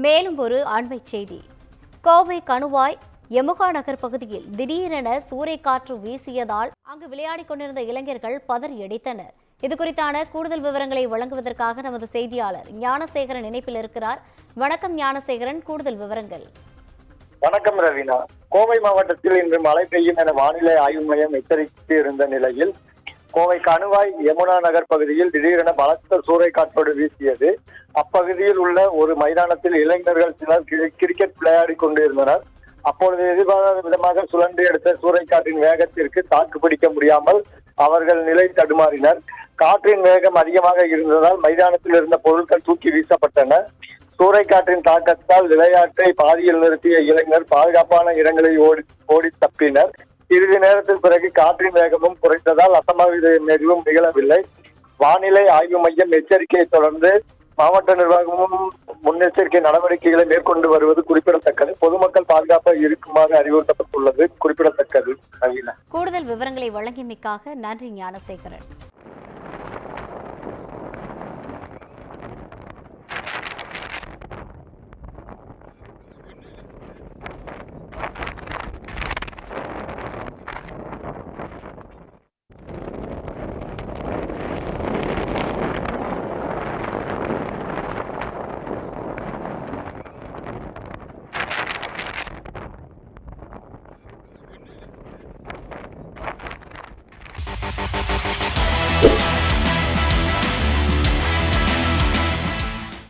மேலும் ஒரு அண்மை செய்தி. கோவை கணுவாய் யமுகா நகர் பகுதியில் திடீரென சூறைக்காற்று வீசியதால் அங்கு விளையாடிக் கொண்டிருந்த இளைஞர்கள் பதறியடித்தனர். இதுகுறித்தான கூடுதல் விவரங்களை வழங்குவதற்காக நமது செய்தியாளர் ஞானசேகரன் இணைப்பில் இருக்கிறார். வணக்கம் ஞானசேகரன், கூடுதல் விவரங்கள். வணக்கம் ரவீனா. கோவை மாவட்டத்தில் இன்று மழை பெய்யும் என வானிலை ஆய்வு மையம் எச்சரித்து இருந்த நிலையில் கோவை கணுவாய் யமுனா நகர் பகுதியில் திடீரென பலத்த சூறைக்காற்றோடு வீசியது. அப்பகுதியில் உள்ள ஒரு மைதானத்தில் இளைஞர்கள் சிலர் கிரிக்கெட் விளையாடி கொண்டிருந்தனர். அப்பொழுது எதிர்பாராத விதமாக சுழன்று எடுத்த சூறைக்காற்றின் வேகத்திற்கு தாக்கு பிடிக்க முடியாமல் அவர்கள் நிலை தடுமாறினர். காற்றின் வேகம் அதிகமாக இருந்ததால் மைதானத்தில் இருந்த பொருட்கள் தூக்கி வீசப்பட்டன. சூறைக்காற்றின் தாக்கத்தால் விளையாட்டை பாதியில் நிறுத்திய இளைஞர் பாதுகாப்பான இடங்களை ஓடி தப்பினர். சிறிது நேரத்திற்கு பிறகு காற்றின் வேகமும் குறைந்ததால் அசம்பாவிதம் எதுவும் நிகழவில்லை. வானிலை ஆய்வு மையம் எச்சரிக்கையை தொடர்ந்து மாவட்ட நிர்வாகமும் முன்னெச்சரிக்கை நடவடிக்கைகளை மேற்கொண்டு வருவது குறிப்பிடத்தக்கது. பொதுமக்கள் பாதுகாப்பாக இருக்குமாறு அறிவுறுத்தப்பட்டுள்ளது குறிப்பிடத்தக்கது. கூடுதல் விவரங்களை வழங்கியமைக்காக நன்றி ஞானசேகரன்.